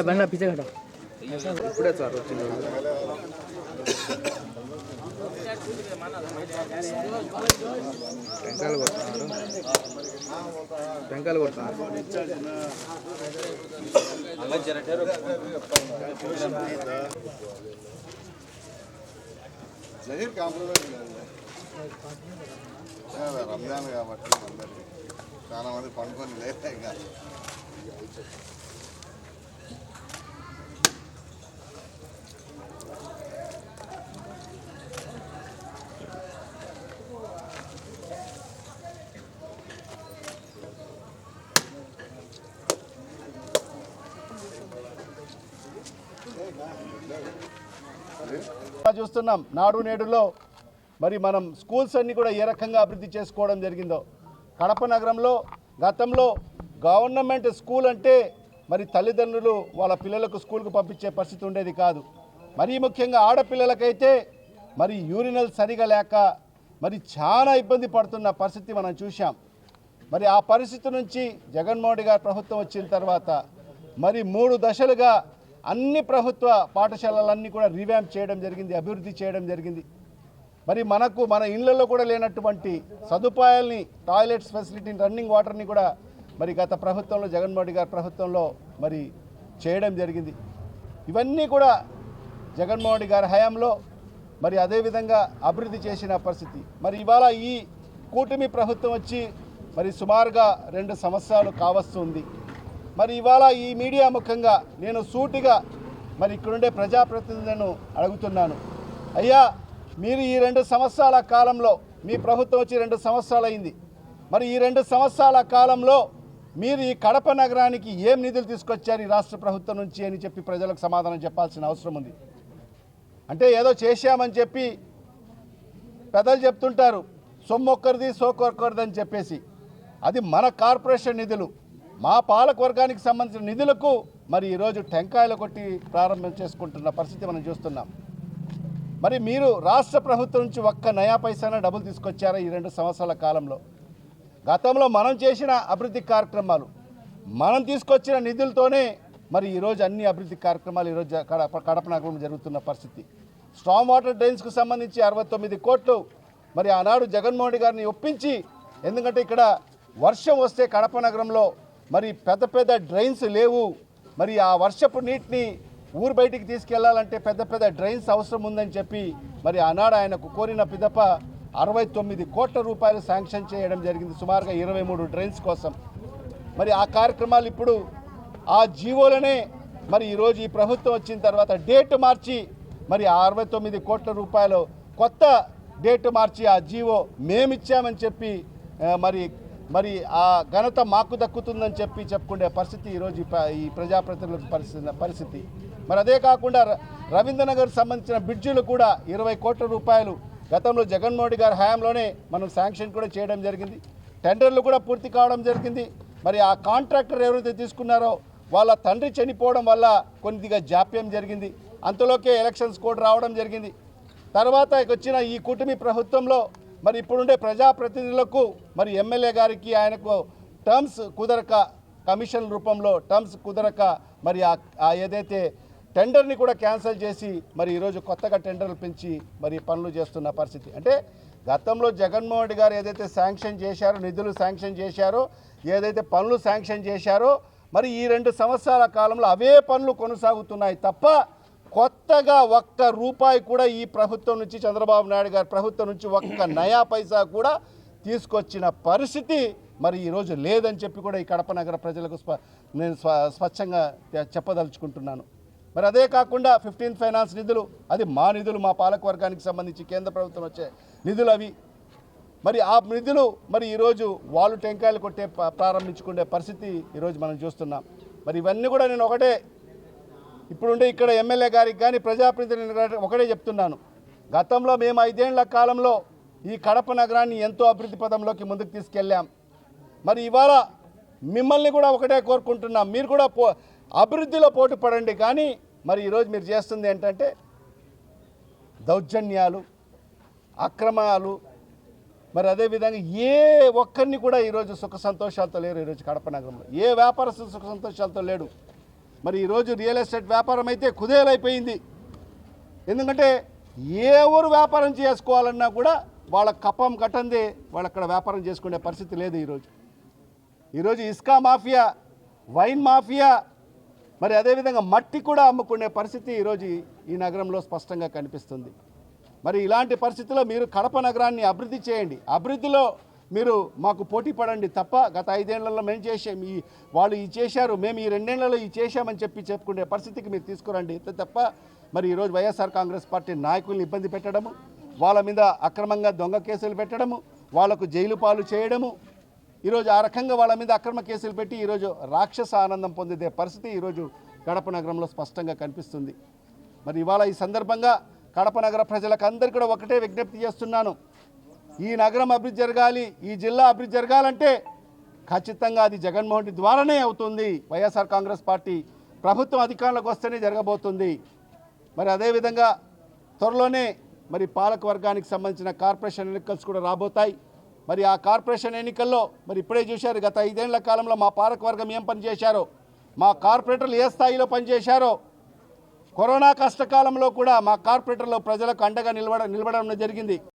బండ పిచ్చగట ఇప్పుడే సార్ వచ్చింది. టెంకాయలు కొడుతున్నారు రంజాన్ కాబట్టి అందరికీ చాలా మంది పండుకొని లేతే ఇంకా చూస్తున్నాం. నాడు నేడులో మరి మనం స్కూల్స్ అన్నీ కూడా ఏ రకంగా అభివృద్ధి చేసుకోవడం జరిగిందో. కడప నగరంలో గతంలో గవర్నమెంట్ స్కూల్ అంటే మరి తల్లిదండ్రులు వాళ్ళ పిల్లలకు స్కూల్కు పంపించే పరిస్థితి ఉండేది కాదు. మరీ ముఖ్యంగా ఆడపిల్లలకైతే మరి యూరినల్ సరిగా లేక మరి చాలా ఇబ్బంది పడుతున్న పరిస్థితి మనం చూసాం. మరి ఆ పరిస్థితి నుంచి జగన్మోహన్ రెడ్డి గారి ప్రభుత్వం వచ్చిన తర్వాత మరి 3 దశలుగా అన్ని ప్రభుత్వ పాఠశాలలన్నీ కూడా రీవ్యాంప్ చేయడం జరిగింది, అభివృద్ధి చేయడం జరిగింది. మరి మన ఇళ్లలో కూడా లేనటువంటి సదుపాయాల్ని, టాయిలెట్స్ ఫెసిలిటీని, రన్నింగ్ వాటర్ని కూడా మరి గత ప్రభుత్వంలో జగన్మోహన్ రెడ్డి గారి ప్రభుత్వంలో మరి చేయడం జరిగింది. ఇవన్నీ కూడా జగన్మోహన్ రెడ్డి గారి హయాంలో మరి అదేవిధంగా అభివృద్ధి చేసిన పరిస్థితి. మరి ఇవాళ ఈ కూటమి ప్రభుత్వం వచ్చి మరి సుమారుగా 2 సంవత్సరాలు కావస్తుంది. మరి ఇవాళ ఈ మీడియా ముఖంగా నేను సూటిగా మరి ఇక్కడుండే ప్రజాప్రతినిధులను అడుగుతున్నాను. అయ్యా, మీరు ఈ 2 సంవత్సరాల కాలంలో, మీ ప్రభుత్వం వచ్చి 2 సంవత్సరాలు అయింది. మరి ఈ 2 సంవత్సరాల కాలంలో మీరు ఈ కడప నగరానికి ఏం నిధులు తీసుకొచ్చారు ఈ రాష్ట్ర ప్రభుత్వం నుంచి అని చెప్పి ప్రజలకు సమాధానం చెప్పాల్సిన అవసరం ఉంది. అంటే ఏదో చేశామని చెప్పి పెద్దలు చెప్తుంటారు, సొమ్మొక్కరిది సోకొక్కరిది అని చెప్పేసి. అది మన కార్పొరేషన్ నిధులు, మా పాలకవర్గానికి సంబంధించిన నిధులకు మరి ఈరోజు టెంకాయలు కొట్టి ప్రారంభం చేసుకుంటున్న పరిస్థితి మనం చూస్తున్నాం. మరి మీరు రాష్ట్ర ప్రభుత్వం నుంచి ఒక్క నయా పైసాన డబ్బులు తీసుకొచ్చారా ఈ 2 సంవత్సరాల కాలంలో? గతంలో మనం చేసిన అభివృద్ధి కార్యక్రమాలు, మనం తీసుకొచ్చిన నిధులతోనే మరి ఈరోజు అన్ని అభివృద్ధి కార్యక్రమాలు ఈరోజు కడప నగరంలో జరుగుతున్న పరిస్థితి. స్టామ్ వాటర్ డ్రైన్స్కు సంబంధించి 69 కోట్లు మరి ఆనాడు జగన్మోహన్ రెడ్డి గారిని ఒప్పించి, ఎందుకంటే ఇక్కడ వర్షం వస్తే కడప నగరంలో మరి పెద్ద పెద్ద డ్రైన్స్ లేవు, మరి ఆ వర్షపు నీటిని ఊరు బయటికి తీసుకెళ్లాలంటే పెద్ద పెద్ద డ్రైన్స్ అవసరం ఉందని చెప్పి మరి ఆనాడు ఆయనకు కోరిన పిదప 69 కోట్ల రూపాయలు శాంక్షన్ చేయడం జరిగింది, సుమారుగా 23 డ్రైన్స్ కోసం. మరి ఆ కార్యక్రమాలు ఇప్పుడు ఆ జీవోలనే మరి ఈరోజు ఈ ప్రభుత్వం వచ్చిన తర్వాత డేట్ మార్చి మరి 69 కోట్ల రూపాయలు కొత్త డేట్ మార్చి ఆ జీవో మేమిచ్చామని చెప్పి మరి ఆ ఘనత మాకు దక్కుతుందని చెప్పి చెప్పుకునే పరిస్థితి ఈరోజు ఈ ప్రజాప్రతినిధులకు పరిస్థితి. మరి అదే కాకుండా రవీంద్రనగర్ సంబంధించిన బ్రిడ్జిలు కూడా 20 కోట్ల రూపాయలు గతంలో జగన్మోహన్ రెడ్డి గారి హయాంలోనే మనం శాంక్షన్ కూడా చేయడం జరిగింది. టెండర్లు కూడా పూర్తి కావడం జరిగింది. మరి ఆ కాంట్రాక్టర్ ఎవరైతే తీసుకున్నారో వాళ్ళ తండ్రి చనిపోవడం వల్ల కొద్దిగా జాప్యం జరిగింది. అంతలోకే ఎలక్షన్స్ కూడా రావడం జరిగింది. తర్వాత వచ్చిన ఈ కూటమి ప్రభుత్వంలో మరి ఇప్పుడుండే ప్రజాప్రతినిధులకు మరి ఎమ్మెల్యే గారికి ఆయనకు టర్మ్స్ కుదరక, కమిషన్ రూపంలో టర్మ్స్ కుదరక మరి ఏదైతే టెండర్ని కూడా క్యాన్సిల్ చేసి మరి ఈరోజు కొత్తగా టెండర్లు పెంచి మరి పనులు చేస్తున్న పరిస్థితి. అంటే గతంలో జగన్మోహన్ రెడ్డి గారు ఏదైతే శాంక్షన్ చేశారో, నిధులు శాంక్షన్ చేశారో, ఏదైతే పనులు శాంక్షన్ చేశారో మరి ఈ 2 సంవత్సరాల కాలంలో అవే పనులు కొనసాగుతున్నాయి తప్ప కొత్తగా ఒక్క రూపాయి కూడా ఈ ప్రభుత్వం నుంచి, చంద్రబాబు నాయుడు గారి ప్రభుత్వం నుంచి ఒక్క నయా పైసా కూడా తీసుకొచ్చిన పరిస్థితి మరి ఈరోజు లేదని చెప్పి కూడా ఈ కడప నగర ప్రజలకు నేను స్వచ్ఛంగా చెప్పదలుచుకుంటున్నాను. మరి అదే కాకుండా 15th ఫైనాన్స్ నిధులు, అది మా నిధులు, మా పాలకవర్గానికి సంబంధించి కేంద్ర ప్రభుత్వం వచ్చే నిధులు అవి. మరి ఆ నిధులు మరి ఈరోజు వాళ్ళు టెంకాయలు కొట్టే ప్రారంభించుకునే పరిస్థితి ఈరోజు మనం చూస్తున్నాం. మరి ఇవన్నీ కూడా నేను ఇప్పుడుండే ఇక్కడ ఎమ్మెల్యే గారికి కానీ ప్రజాప్రతినిధులు ఒకటే చెప్తున్నాను. గతంలో మేము 5 ఏళ్ల కాలంలో ఈ కడప నగరాన్ని ఎంతో అభివృద్ధి పదంలోకి ముందుకు తీసుకెళ్ళాం. మరి ఇవాళ మిమ్మల్ని కూడా ఒకటే కోరుకుంటున్నాం, మీరు కూడా అభివృద్ధిలో పోటీ పడండి. కానీ మరి ఈరోజు మీరు చేస్తుంది ఏంటంటే దౌర్జన్యాలు, అక్రమాలు, మరి అదేవిధంగా ఏ ఒక్కరిని కూడా ఈరోజు సుఖ సంతోషాలతో లేరు. ఈరోజు కడప నగరంలో ఏ వ్యాపారస్తులు సుఖ సంతోషాలతో లేడు. మరి ఈరోజు రియల్ ఎస్టేట్ వ్యాపారం అయితే కుదేలైపోయింది. ఎందుకంటే ఏ ఊరు వ్యాపారం చేసుకోవాలన్నా కూడా వాళ్ళ కప్పం కట్టందే వాళ్ళు అక్కడ వ్యాపారం చేసుకునే పరిస్థితి లేదు. ఈరోజు ఇసుక మాఫియా, వైన్ మాఫియా, మరి అదేవిధంగా మట్టి కూడా అమ్ముకునే పరిస్థితి ఈరోజు ఈ నగరంలో స్పష్టంగా కనిపిస్తుంది. మరి ఇలాంటి పరిస్థితుల్లో మీరు కడప నగరాన్ని అభివృద్ధి చేయండి. అభివృద్ధిలో మీరు మాకు పోటీ పడండి తప్ప గత 5 ఏళ్లలో మేము చేసాం, వాళ్ళు ఈ చేశారు, మేము ఈ 2 ఏళ్లలో ఈ చేశామని చెప్పుకునే పరిస్థితికి మీరు తీసుకురండి తప్ప మరి ఈరోజు వైఎస్ఆర్ కాంగ్రెస్ పార్టీ నాయకుల్ని ఇబ్బంది పెట్టడము, వాళ్ళ మీద అక్రమంగా దొంగ కేసులు పెట్టడము, వాళ్లకు జైలు పాలు చేయడము, ఈరోజు ఆ రకంగా వాళ్ళ మీద అక్రమ కేసులు పెట్టి ఈరోజు రాక్షస ఆనందం పొందే పరిస్థితి ఈరోజు కడప నగరంలో స్పష్టంగా కనిపిస్తుంది. మరి ఇవాళ ఈ సందర్భంగా కడప నగర ప్రజలకు అందరికీ కూడా ఒకటే విజ్ఞప్తి చేస్తున్నాను. ఈ నగరం అభివృద్ధి జరగాలి, ఈ జిల్లా అభివృద్ధి జరగాలంటే ఖచ్చితంగా అది జగన్మోహన్ రెడ్డి ద్వారానే అవుతుంది. వైఎస్ఆర్ కాంగ్రెస్ పార్టీ ప్రభుత్వం అధికారంలోకి వస్తేనే జరగబోతుంది. మరి అదేవిధంగా త్వరలోనే మరి పాలక వర్గానికి సంబంధించిన కార్పొరేషన్ ఎన్నికలు కూడా రాబోతాయి. మరి ఆ కార్పొరేషన్ ఎన్నికల్లో మరి ఇప్పుడే చూశారు గత 5 ఏళ్ల కాలంలో మా పాలక వర్గం ఏం పనిచేశారో, మా కార్పొరేటర్లు ఏ స్థాయిలో పనిచేశారో, కరోనా కష్టకాలంలో కూడా మా కార్పొరేటర్లు ప్రజలకు అండగా నిలబడడం జరిగింది.